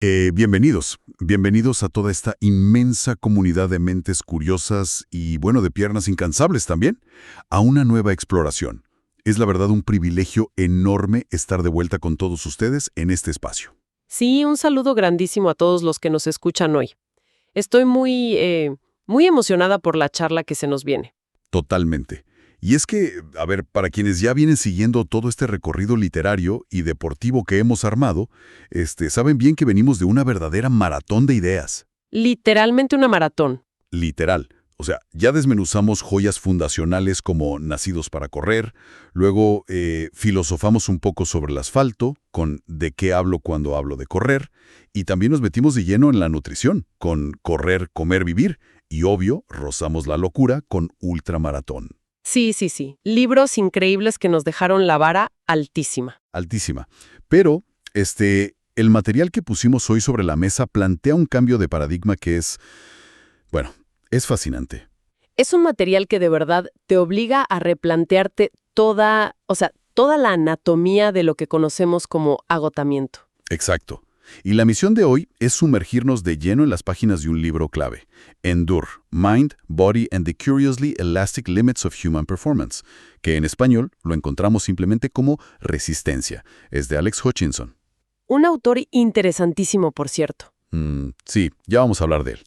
Bienvenidos a toda esta inmensa comunidad de mentes curiosas y, bueno, de piernas incansables también, a una nueva exploración. Es la verdad un privilegio enorme estar de vuelta con todos ustedes en este espacio. Sí, un saludo grandísimo a todos los que nos escuchan hoy. Estoy muy emocionada por la charla que se nos viene. Totalmente. Y es que, a ver, para quienes ya vienen siguiendo todo este recorrido literario y deportivo que hemos armado, saben bien que venimos de una verdadera maratón de ideas. Literalmente una maratón. Literal. O sea, ya desmenuzamos joyas fundacionales como Nacidos para Correr, luego filosofamos un poco sobre el asfalto, con ¿de qué hablo cuando hablo de correr? Y también nos metimos de lleno en la nutrición, con Correr, Comer, Vivir, y obvio, rozamos la locura con Ultramaratón. Sí. Libros increíbles que nos dejaron la vara altísima. Altísima. Pero, el material que pusimos hoy sobre la mesa plantea un cambio de paradigma que es, bueno, es fascinante. Es un material que de verdad te obliga a replantearte toda la anatomía de lo que conocemos como agotamiento. Exacto. Y la misión de hoy es sumergirnos de lleno en las páginas de un libro clave, Endure, Mind, Body and the Curiously Elastic Limits of Human Performance, que en español lo encontramos simplemente como Resistencia. Es de Alex Hutchinson. Un autor interesantísimo, por cierto. Sí, ya vamos a hablar de él.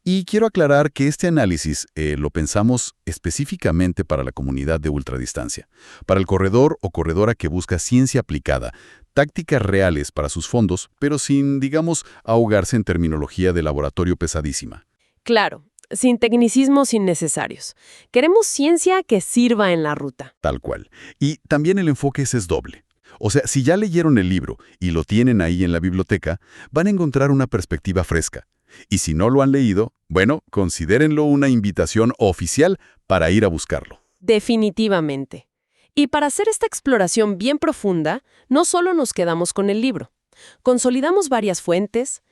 Y quiero aclarar que este análisis lo pensamos específicamente para la comunidad de ultradistancia, para el corredor o corredora que busca ciencia aplicada, tácticas reales para sus fondos, pero sin, digamos, ahogarse en terminología de laboratorio pesadísima. Claro, sin tecnicismos innecesarios. Queremos ciencia que sirva en la ruta. Tal cual. Y también el enfoque ese es doble. O sea, si ya leyeron el libro y lo tienen ahí en la biblioteca, van a encontrar una perspectiva fresca. Y si no lo han leído, bueno, considérenlo una invitación oficial para ir a buscarlo. Definitivamente. Y para hacer esta exploración bien profunda, no solo nos quedamos con el libro. Consolidamos varias fuentes,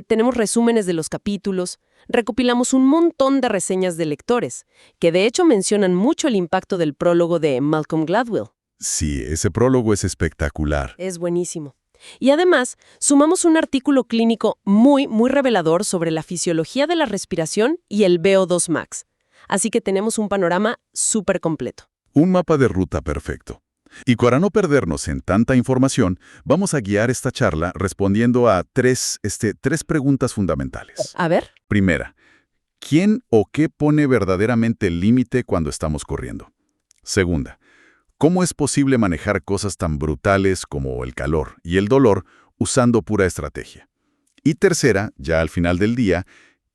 tenemos resúmenes de los capítulos, recopilamos un montón de reseñas de lectores, que de hecho mencionan mucho el impacto del prólogo de Malcolm Gladwell. Sí, ese prólogo es espectacular. Es buenísimo. Y además, sumamos un artículo clínico muy revelador sobre la fisiología de la respiración y el VO2 max. Así que tenemos un panorama súper completo. Un mapa de ruta perfecto. Y para no perdernos en tanta información, vamos a guiar esta charla respondiendo a tres preguntas fundamentales. A ver. Primera, ¿quién o qué pone verdaderamente el límite cuando estamos corriendo? Segunda, ¿cómo es posible manejar cosas tan brutales como el calor y el dolor usando pura estrategia? Y tercera, ya al final del día,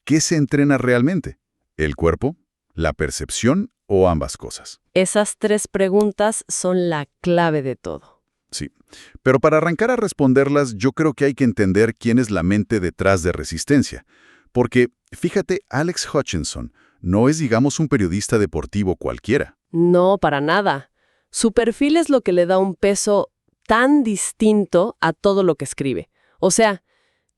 ¿qué se entrena realmente? ¿El cuerpo? ¿La percepción o ambas cosas? Esas tres preguntas son la clave de todo. Sí, pero para arrancar a responderlas, yo creo que hay que entender quién es la mente detrás de Resistencia. Porque, fíjate, Alex Hutchinson no es, digamos, un periodista deportivo cualquiera. No, para nada. Su perfil es lo que le da un peso tan distinto a todo lo que escribe. O sea,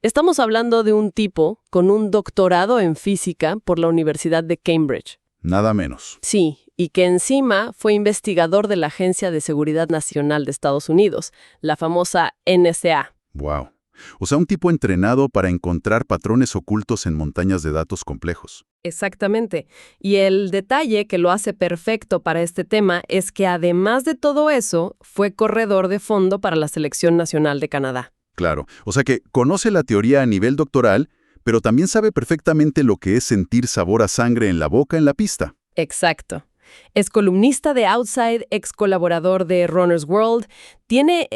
estamos hablando de un tipo con un doctorado en física por la Universidad de Cambridge. Nada menos. Sí, y que encima fue investigador de la Agencia de Seguridad Nacional de Estados Unidos, la famosa NSA. Wow. O sea, un tipo entrenado para encontrar patrones ocultos en montañas de datos complejos. Exactamente. Y el detalle que lo hace perfecto para este tema es que además de todo eso, fue corredor de fondo para la Selección Nacional de Canadá. Claro. O sea que conoce la teoría a nivel doctoral, pero también sabe perfectamente lo que es sentir sabor a sangre en la boca en la pista. Exacto. Es columnista de Outside, ex colaborador de Runner's World. Tiene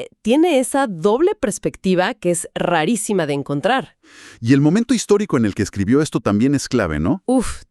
esa doble perspectiva que es rarísima de encontrar. Y el momento histórico en el que escribió esto también es clave, ¿no?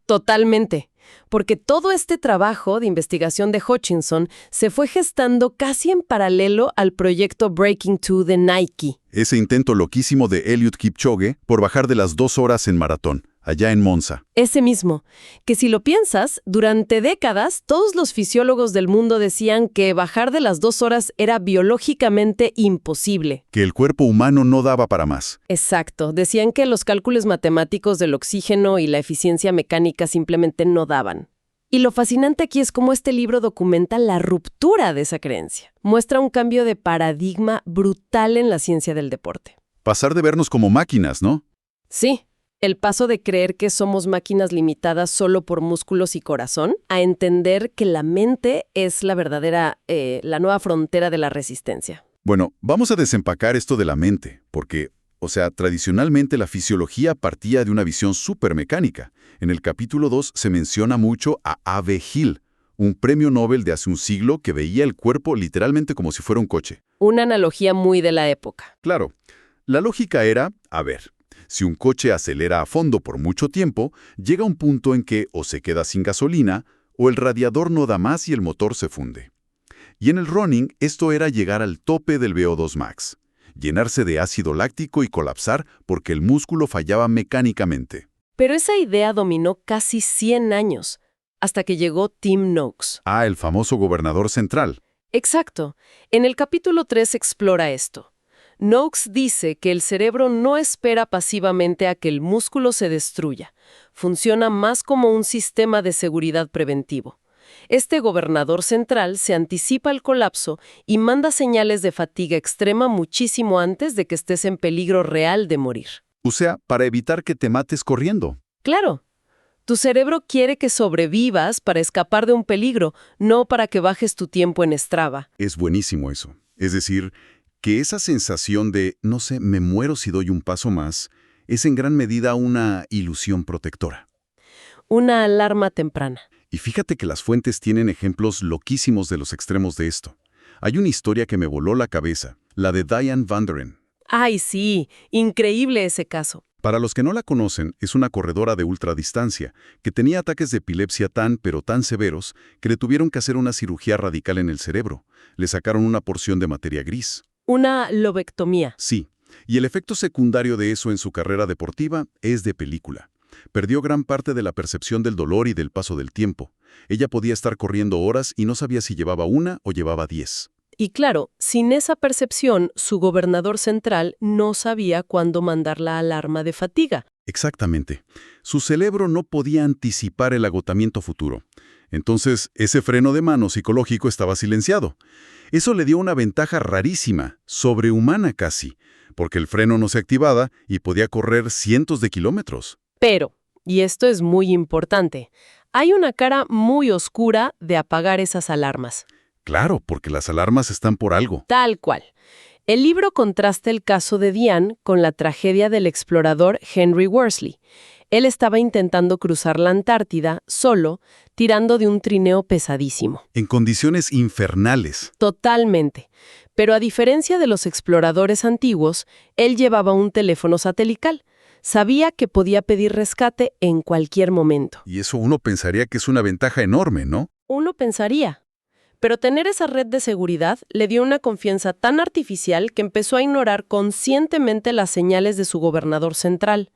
Totalmente. Porque todo este trabajo de investigación de Hutchinson se fue gestando casi en paralelo al proyecto Breaking 2 de Nike. Ese intento loquísimo de Eliud Kipchoge por bajar de las 2 horas en maratón, allá en Monza. Ese mismo, que si lo piensas, durante décadas todos los fisiólogos del mundo decían que bajar de las 2 horas era biológicamente imposible. Que el cuerpo humano no daba para más. Exacto, decían que los cálculos matemáticos del oxígeno y la eficiencia mecánica simplemente no daban. Y lo fascinante aquí es cómo este libro documenta la ruptura de esa creencia. Muestra un cambio de paradigma brutal en la ciencia del deporte. Pasar de vernos como máquinas, ¿no? Sí, el paso de creer que somos máquinas limitadas solo por músculos y corazón a entender que la mente es la verdadera, la nueva frontera de la resistencia. Bueno, vamos a desempacar esto de la mente, porque, o sea, tradicionalmente la fisiología partía de una visión supermecánica. En el capítulo 2 se menciona mucho a A.V. Hill, un premio Nobel de hace un siglo que veía el cuerpo literalmente como si fuera un coche. Una analogía muy de la época. Claro, la lógica era, a ver, si un coche acelera a fondo por mucho tiempo, llega un punto en que o se queda sin gasolina, o el radiador no da más y el motor se funde. Y en el running, esto era llegar al tope del VO2 max, llenarse de ácido láctico y colapsar porque el músculo fallaba mecánicamente. Pero esa idea dominó casi 100 años, hasta que llegó Tim Noakes. Ah, el famoso gobernador central. Exacto. En el capítulo 3 explora esto. Noakes dice que el cerebro no espera pasivamente a que el músculo se destruya. Funciona más como un sistema de seguridad preventivo. Este gobernador central se anticipa al colapso y manda señales de fatiga extrema muchísimo antes de que estés en peligro real de morir. O sea, para evitar que te mates corriendo. Claro. Tu cerebro quiere que sobrevivas para escapar de un peligro, no para que bajes tu tiempo en Strava. Es buenísimo eso. Es decir, que esa sensación de, no sé, me muero si doy un paso más, es en gran medida una ilusión protectora. Una alarma temprana. Y fíjate que las fuentes tienen ejemplos loquísimos de los extremos de esto. Hay una historia que me voló la cabeza, la de Diane Vanderen. ¡Ay, sí! Increíble ese caso. Para los que no la conocen, es una corredora de ultradistancia que tenía ataques de epilepsia pero tan severos que le tuvieron que hacer una cirugía radical en el cerebro. Le sacaron una porción de materia gris. Una lobectomía. Sí, y el efecto secundario de eso en su carrera deportiva es de película. Perdió gran parte de la percepción del dolor y del paso del tiempo. Ella podía estar corriendo horas y no sabía si llevaba una o llevaba 10. Y claro, sin esa percepción, su gobernador central no sabía cuándo mandar la alarma de fatiga. Exactamente. Su cerebro no podía anticipar el agotamiento futuro. Entonces, ese freno de mano psicológico estaba silenciado. Eso le dio una ventaja rarísima, sobrehumana casi, porque el freno no se activaba y podía correr cientos de kilómetros. Pero, y esto es muy importante, hay una cara muy oscura de apagar esas alarmas. Claro, porque las alarmas están por algo. Tal cual. El libro contrasta el caso de Diane con la tragedia del explorador Henry Worsley. Él estaba intentando cruzar la Antártida solo, tirando de un trineo pesadísimo. En condiciones infernales. Totalmente. Pero a diferencia de los exploradores antiguos, él llevaba un teléfono satelital. Sabía que podía pedir rescate en cualquier momento. Y eso uno pensaría que es una ventaja enorme, ¿no? Uno pensaría. Pero tener esa red de seguridad le dio una confianza tan artificial que empezó a ignorar conscientemente las señales de su gobernador central.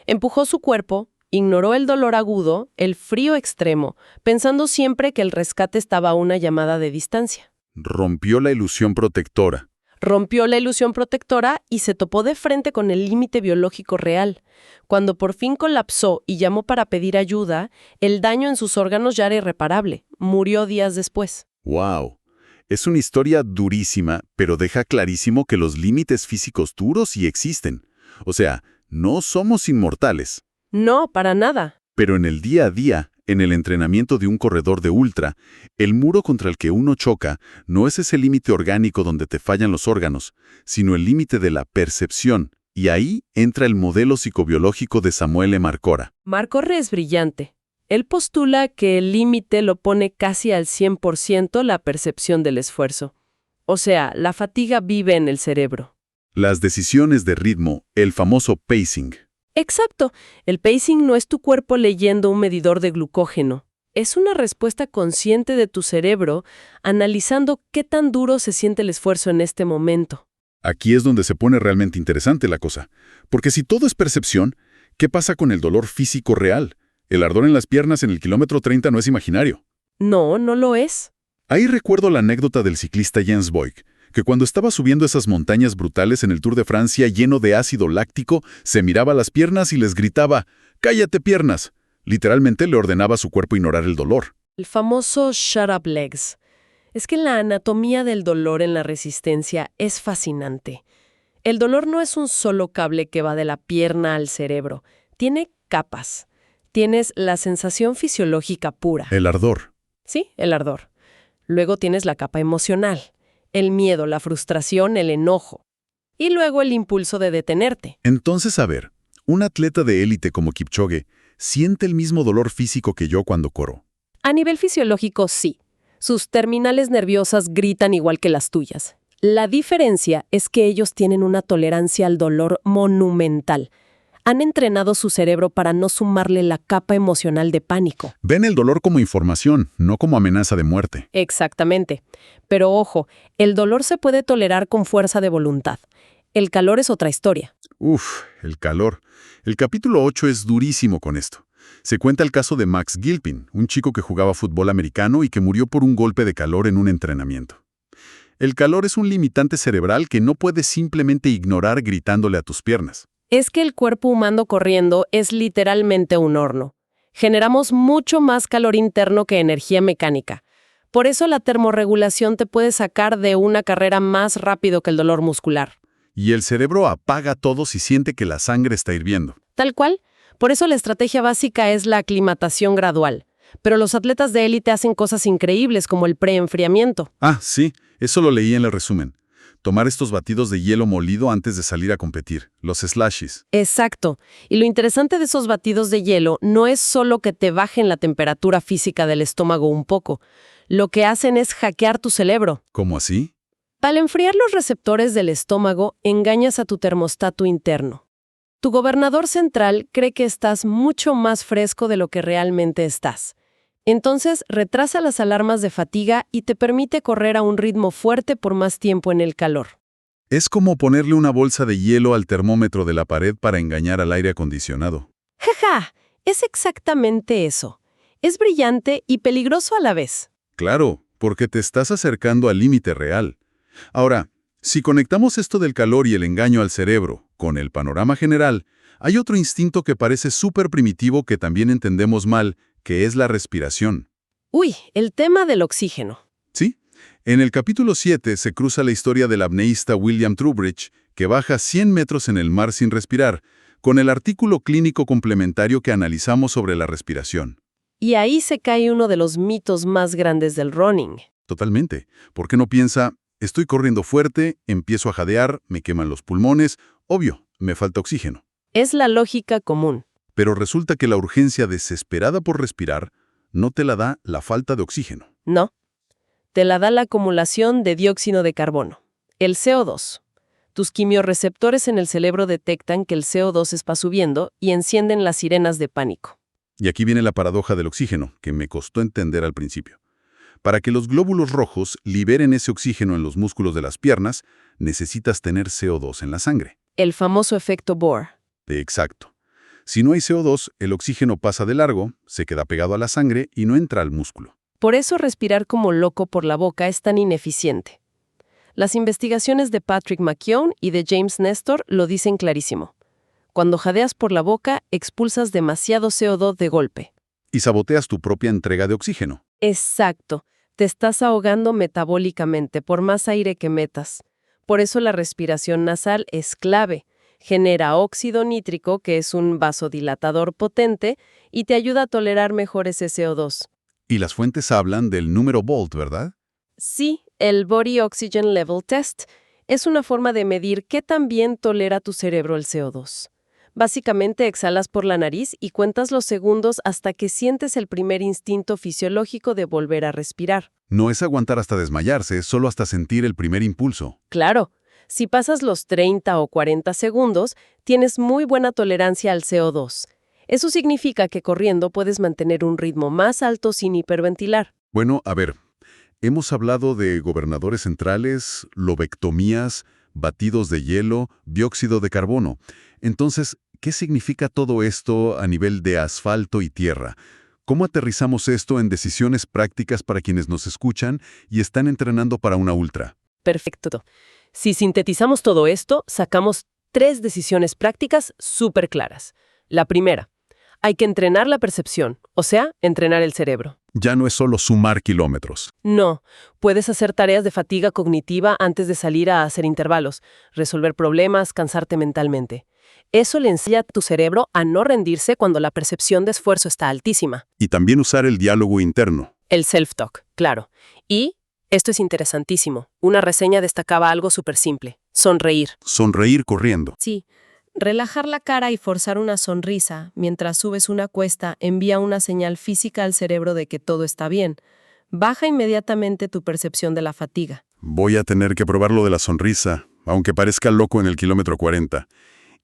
Empujó su cuerpo, ignoró el dolor agudo, el frío extremo, pensando siempre que el rescate estaba a una llamada de distancia. Rompió la ilusión protectora. Rompió la ilusión protectora y se topó de frente con el límite biológico real. Cuando por fin colapsó y llamó para pedir ayuda, el daño en sus órganos ya era irreparable. Murió días después. ¡Wow! Es una historia durísima, pero deja clarísimo que los límites físicos duros sí existen. O sea, no somos inmortales. No, para nada. Pero en el día a día, en el entrenamiento de un corredor de ultra, el muro contra el que uno choca no es ese límite orgánico donde te fallan los órganos, sino el límite de la percepción. Y ahí entra el modelo psicobiológico de Samuel E. Marcora. Marcora es brillante. Él postula que el límite lo pone casi al 100% la percepción del esfuerzo. O sea, la fatiga vive en el cerebro. Las decisiones de ritmo, el famoso pacing. Exacto. El pacing no es tu cuerpo leyendo un medidor de glucógeno. Es una respuesta consciente de tu cerebro analizando qué tan duro se siente el esfuerzo en este momento. Aquí es donde se pone realmente interesante la cosa. Porque si todo es percepción, ¿qué pasa con el dolor físico real? El ardor en las piernas en el kilómetro 30 no es imaginario. No, no lo es. Ahí recuerdo la anécdota del ciclista Jens Voigt, que cuando estaba subiendo esas montañas brutales en el Tour de Francia lleno de ácido láctico, se miraba las piernas y les gritaba, ¡cállate piernas! Literalmente le ordenaba a su cuerpo ignorar el dolor. El famoso shut up legs. Es que la anatomía del dolor en la resistencia es fascinante. El dolor no es un solo cable que va de la pierna al cerebro. Tiene capas. Tienes la sensación fisiológica pura. El ardor. Sí, el ardor. Luego tienes la capa emocional. El miedo, la frustración, el enojo. Y luego el impulso de detenerte. Entonces, a ver, un atleta de élite como Kipchoge siente el mismo dolor físico que yo cuando corro. A nivel fisiológico, sí. Sus terminales nerviosas gritan igual que las tuyas. La diferencia es que ellos tienen una tolerancia al dolor monumental. Han entrenado su cerebro para no sumarle la capa emocional de pánico. Ven el dolor como información, no como amenaza de muerte. Exactamente. Pero ojo, el dolor se puede tolerar con fuerza de voluntad. El calor es otra historia. Uf, el calor. El capítulo 8 es durísimo con esto. Se cuenta el caso de Max Gilpin, un chico que jugaba fútbol americano y que murió por un golpe de calor en un entrenamiento. El calor es un limitante cerebral que no puedes simplemente ignorar gritándole a tus piernas. Es que el cuerpo humano corriendo es literalmente un horno. Generamos mucho más calor interno que energía mecánica. Por eso la termorregulación te puede sacar de una carrera más rápido que el dolor muscular. Y el cerebro apaga todo si siente que la sangre está hirviendo. Tal cual. Por eso la estrategia básica es la aclimatación gradual. Pero los atletas de élite hacen cosas increíbles como el preenfriamiento. Ah, sí, eso lo leí en el resumen. Tomar estos batidos de hielo molido antes de salir a competir, los slashies. Exacto. Y lo interesante de esos batidos de hielo no es solo que te bajen la temperatura física del estómago un poco. Lo que hacen es hackear tu cerebro. ¿Cómo así? Al enfriar los receptores del estómago, engañas a tu termostato interno. Tu gobernador central cree que estás mucho más fresco de lo que realmente estás. Entonces, retrasa las alarmas de fatiga y te permite correr a un ritmo fuerte por más tiempo en el calor. Es como ponerle una bolsa de hielo al termómetro de la pared para engañar al aire acondicionado. ¡Jaja! Es exactamente eso. Es brillante y peligroso a la vez. Claro, porque te estás acercando al límite real. Ahora, si conectamos esto del calor y el engaño al cerebro con el panorama general, hay otro instinto que parece súper primitivo que también entendemos mal, que es la respiración. Uy, el tema del oxígeno. ¿Sí? En el capítulo 7 se cruza la historia del apneísta William Trubridge, que baja 100 metros en el mar sin respirar, con el artículo clínico complementario que analizamos sobre la respiración. Y ahí se cae uno de los mitos más grandes del running. Totalmente. ¿Por qué no piensa, estoy corriendo fuerte, empiezo a jadear, me queman los pulmones, obvio, me falta oxígeno? Es la lógica común. Pero resulta que la urgencia desesperada por respirar no te la da la falta de oxígeno. No. Te la da la acumulación de dióxido de carbono, el CO2. Tus quimiorreceptores en el cerebro detectan que el CO2 está subiendo y encienden las sirenas de pánico. Y aquí viene la paradoja del oxígeno, que me costó entender al principio. Para que los glóbulos rojos liberen ese oxígeno en los músculos de las piernas, necesitas tener CO2 en la sangre. El famoso efecto Bohr. Exacto. Si no hay CO2, el oxígeno pasa de largo, se queda pegado a la sangre y no entra al músculo. Por eso respirar como loco por la boca es tan ineficiente. Las investigaciones de Patrick McKeown y de James Nestor lo dicen clarísimo. Cuando jadeas por la boca, expulsas demasiado CO2 de golpe. Y saboteas tu propia entrega de oxígeno. Exacto. Te estás ahogando metabólicamente por más aire que metas. Por eso la respiración nasal es clave. Genera óxido nítrico, que es un vasodilatador potente, y te ayuda a tolerar mejor ese CO2. Y las fuentes hablan del número Volt, ¿verdad? Sí, el Body Oxygen Level Test es una forma de medir qué tan bien tolera tu cerebro el CO2. Básicamente exhalas por la nariz y cuentas los segundos hasta que sientes el primer instinto fisiológico de volver a respirar. No es aguantar hasta desmayarse, solo hasta sentir el primer impulso. Claro, si pasas los 30 o 40 segundos, tienes muy buena tolerancia al CO2. Eso significa que corriendo puedes mantener un ritmo más alto sin hiperventilar. Bueno, a ver, hemos hablado de gobernadores centrales, lobectomías, batidos de hielo, dióxido de carbono. Entonces, ¿qué significa todo esto a nivel de asfalto y tierra? ¿Cómo aterrizamos esto en decisiones prácticas para quienes nos escuchan y están entrenando para una ultra? Perfecto. Si sintetizamos todo esto, sacamos 3 decisiones prácticas súper claras. La primera, Hay que entrenar la percepción, o sea, entrenar el cerebro. Ya no es solo sumar kilómetros. No, puedes hacer tareas de fatiga cognitiva antes de salir a hacer intervalos, resolver problemas, cansarte mentalmente. Eso le enseña a tu cerebro a no rendirse cuando la percepción de esfuerzo está altísima. Y también usar el diálogo interno. El self-talk, claro. Y, esto es interesantísimo, una reseña destacaba algo súper simple: sonreír. Sonreír corriendo. Sí, relajar la cara y forzar una sonrisa mientras subes una cuesta envía una señal física al cerebro de que todo está bien. Baja inmediatamente tu percepción de la fatiga. Voy a tener que probar lo de la sonrisa, aunque parezca loco en el kilómetro 40.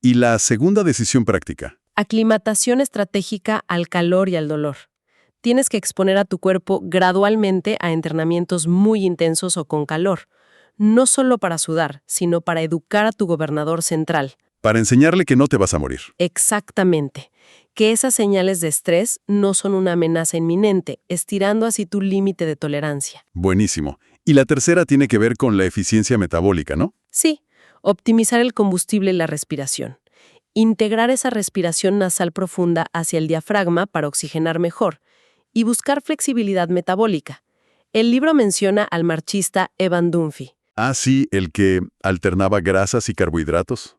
Y la segunda decisión práctica. Aclimatación estratégica al calor y al dolor. Tienes que exponer a tu cuerpo gradualmente a entrenamientos muy intensos o con calor. No solo para sudar, sino para educar a tu gobernador central. Para enseñarle que no te vas a morir. Exactamente. Que esas señales de estrés no son una amenaza inminente, estirando así tu límite de tolerancia. Buenísimo. Y la tercera tiene que ver con la eficiencia metabólica, ¿no? Sí, optimizar el combustible y la respiración. Integrar esa respiración nasal profunda hacia el diafragma para oxigenar mejor. Y buscar flexibilidad metabólica. El libro menciona al marchista Evan Dunphy. Ah, sí, el que alternaba grasas y carbohidratos.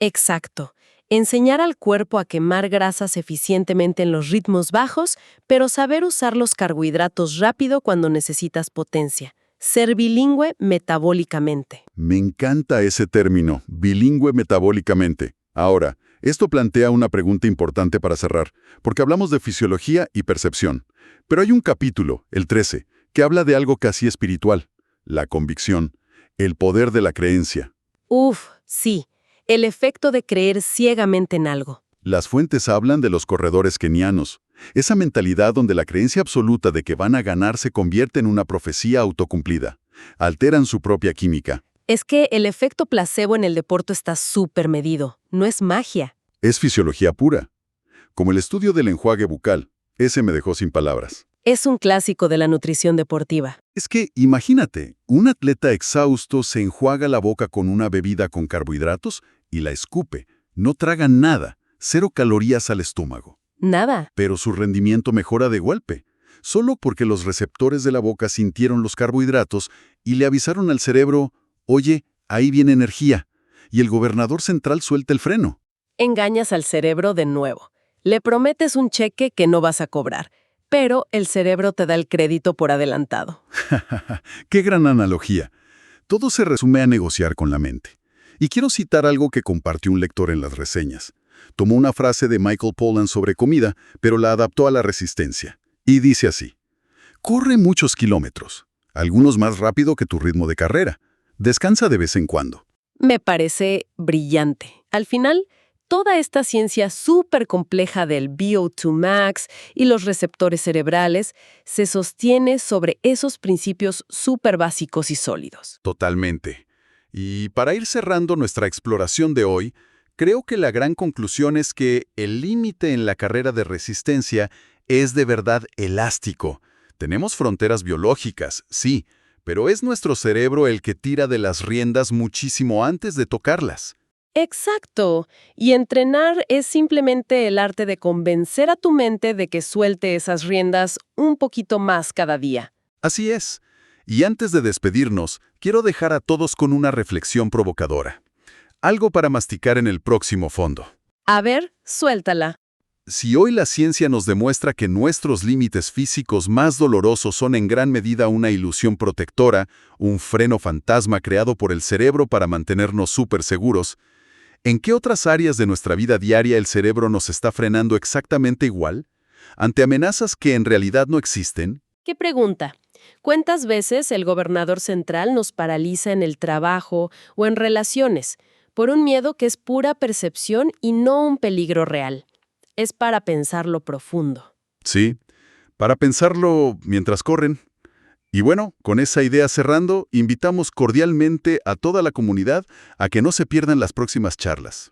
Exacto. Enseñar al cuerpo a quemar grasas eficientemente en los ritmos bajos, pero saber usar los carbohidratos rápido cuando necesitas potencia. Ser bilingüe metabólicamente. Me encanta ese término, bilingüe metabólicamente. Ahora, esto plantea una pregunta importante para cerrar, porque hablamos de fisiología y percepción. Pero hay un capítulo, el 13, que habla de algo casi espiritual, la convicción, el poder de la creencia. Sí. El efecto de creer ciegamente en algo. Las fuentes hablan de los corredores kenianos, esa mentalidad donde la creencia absoluta de que van a ganar se convierte en una profecía autocumplida. Alteran su propia química. Es que el efecto placebo en el deporte está súper medido, no es magia. Es fisiología pura. Como el estudio del enjuague bucal, ese me dejó sin palabras. Es un clásico de la nutrición deportiva. Es que, imagínate, un atleta exhausto se enjuaga la boca con una bebida con carbohidratos y la escupe. No traga nada, 0 calorías al estómago. Nada. Pero su rendimiento mejora de golpe, solo porque los receptores de la boca sintieron los carbohidratos y le avisaron al cerebro, oye, ahí viene energía, y el gobernador central suelta el freno. Engañas al cerebro de nuevo. Le prometes un cheque que no vas a cobrar, pero el cerebro te da el crédito por adelantado. ¡Qué gran analogía! Todo se resume a negociar con la mente. Y quiero citar algo que compartió un lector en las reseñas. Tomó una frase de Michael Pollan sobre comida, pero la adaptó a la resistencia. Y dice así: corre muchos kilómetros, algunos más rápido que tu ritmo de carrera. Descansa de vez en cuando. Me parece brillante. Al final, toda esta ciencia súper compleja del VO2 max y los receptores cerebrales se sostiene sobre esos principios súper básicos y sólidos. Totalmente. Y para ir cerrando nuestra exploración de hoy, creo que la gran conclusión es que el límite en la carrera de resistencia es de verdad elástico. Tenemos fronteras biológicas, sí, pero es nuestro cerebro el que tira de las riendas muchísimo antes de tocarlas. Exacto. Y entrenar es simplemente el arte de convencer a tu mente de que suelte esas riendas un poquito más cada día. Así es. Y antes de despedirnos, quiero dejar a todos con una reflexión provocadora. Algo para masticar en el próximo fondo. A ver, suéltala. Si hoy la ciencia nos demuestra que nuestros límites físicos más dolorosos son en gran medida una ilusión protectora, un freno fantasma creado por el cerebro para mantenernos súper seguros, ¿en qué otras áreas de nuestra vida diaria el cerebro nos está frenando exactamente igual? ¿Ante amenazas que en realidad no existen? ¿Qué pregunta? ¿Cuántas veces el gobernador central nos paraliza en el trabajo o en relaciones por un miedo que es pura percepción y no un peligro real? Es para pensarlo profundo. Sí, para pensarlo mientras corren. Y bueno, con esa idea cerrando, invitamos cordialmente a toda la comunidad a que no se pierdan las próximas charlas.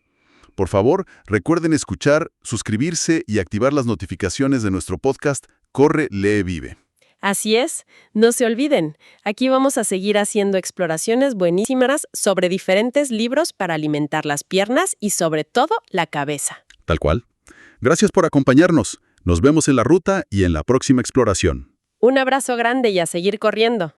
Por favor, recuerden escuchar, suscribirse y activar las notificaciones de nuestro podcast Corre, Lee, Vive. Así es, no se olviden, aquí vamos a seguir haciendo exploraciones buenísimas sobre diferentes libros para alimentar las piernas y sobre todo la cabeza. Tal cual. Gracias por acompañarnos. Nos vemos en la ruta y en la próxima exploración. Un abrazo grande y a seguir corriendo.